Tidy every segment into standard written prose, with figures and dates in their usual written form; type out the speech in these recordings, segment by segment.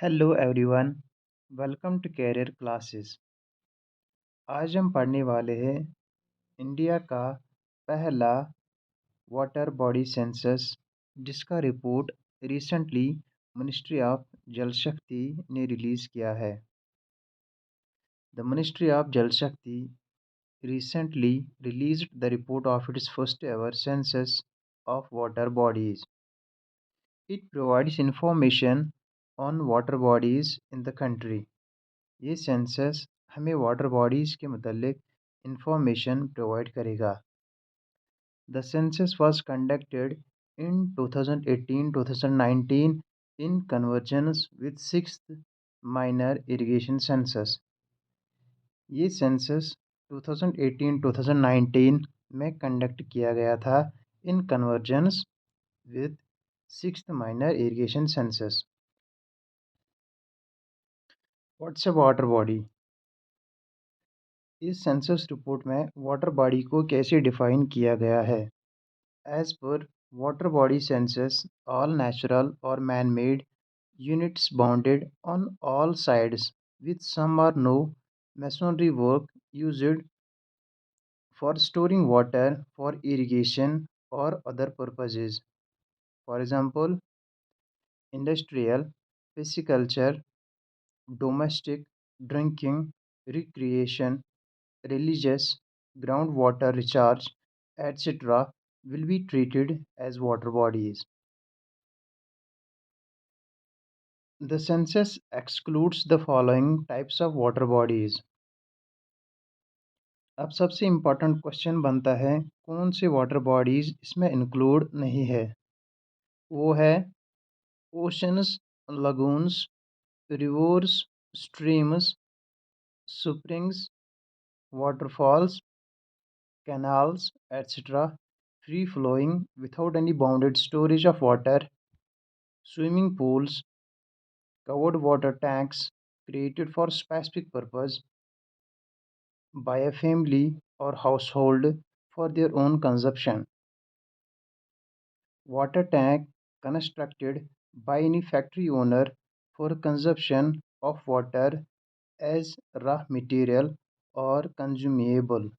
Hello everyone, welcome to career classes. आज हम पढ़ने वाले हैं इंडिया का पहला वाटर बॉडी सेंसस, जिसका report recently ministry of Jal Shakti ने रिलीज़ किया है। द मिनिस्ट्री ऑफ जल शक्ति recently released the report of its first ever census of water bodies. It provides information on water bodies in the country. ये census हमें water bodies के मुतालिक information provide करेगा। The census was conducted in 2018-2019 in convergence with sixth minor irrigation census. ये census 2018-2019 में conduct किया गया था in convergence with sixth minor irrigation census. What's a water body? इस सेंसस रिपोर्ट में वाटर बॉडी को कैसे डिफाइन किया गया है। As per water body census, all natural और man made units bounded on all sides with some or no masonry work used for storing water for irrigation or other purposes. For example, industrial, pisciculture, domestic, drinking, recreation, religious, groundwater recharge, etc. will be treated as water bodies. The census excludes the following types of water bodies. अब सबसे important question बनता है कौन से water bodies इसमें include नहीं है। वो है oceans, lagoons, reverse, streams, springs, waterfalls, canals, etc. free flowing without any bounded storage of water, swimming pools, covered water tanks created for specific purpose by a family or household for their own consumption, water tank constructed by any factory owner for consumption of water as raw material or consumable.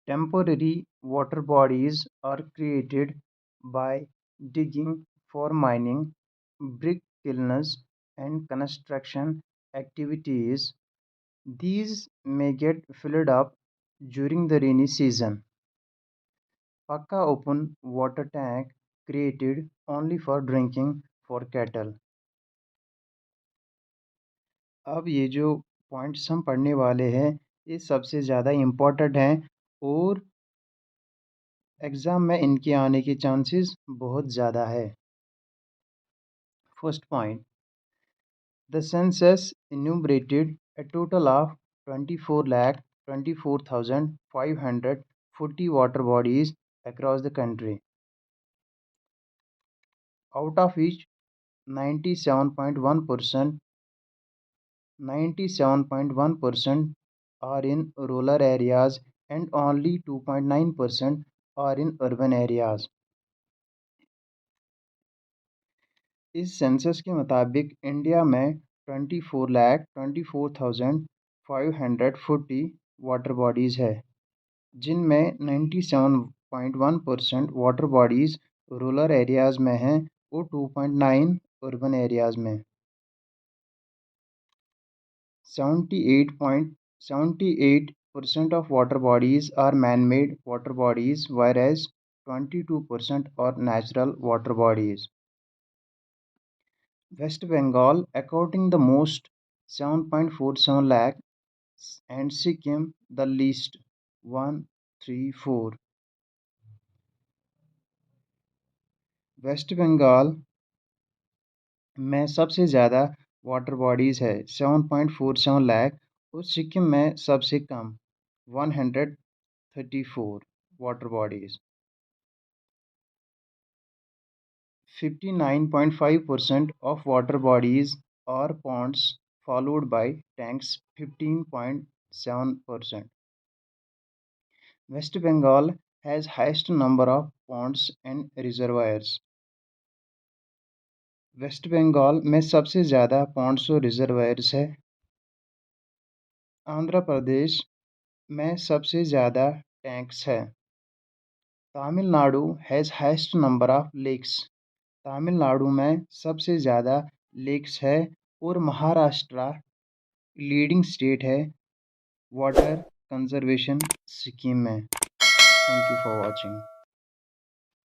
Temporary water bodies are created by digging for mining, brick kilns, and construction activities. These may get filled up during the rainy season. Pakka open water tank created only for drinking for cattle. अब ये जो points हम पढ़ने वाले हैं ये सबसे ज़्यादा इम्पोर्टेंट हैं और एग्ज़ाम में इनके आने के चांसेस बहुत ज़्यादा है। First point, the census enumerated a total of 24,24,540 water bodies across the country, out of which 97.1% 97.1% are in rural areas and only 2.9% are in urban areas. इस सेंसस के मुताबिक इंडिया में 24,24,540 वाटर बॉडीज़ है, जिनमें 97.1% water bodies rural areas में हैं और 2.9 urban areas में। 78% of water bodies are man-made water bodies, whereas 22% are natural water bodies. West Bengal accounting the most 7.47 lakh and Sikkim the least 134. West Bengal में सबसे ज़्यादा वाटर बॉडीज़ है 7.47 लाख और सिक्किम में सबसे कम 134 water bodies. 59.5% of water bodies are ponds, followed by tanks 15.7%. West Bengal has highest number of ponds and reservoirs. West Bengal में सबसे ज़्यादा पॉन्ड्स और रिजर्वायर्स है। आंध्र प्रदेश में सबसे ज़्यादा टैंक्स है। Tamil Nadu has highest number of lakes. Tamil Nadu में सबसे ज़्यादा लेक्स है। और महाराष्ट्र लीडिंग स्टेट है वाटर कंजर्वेशन स्कीम में। Thank you for watching.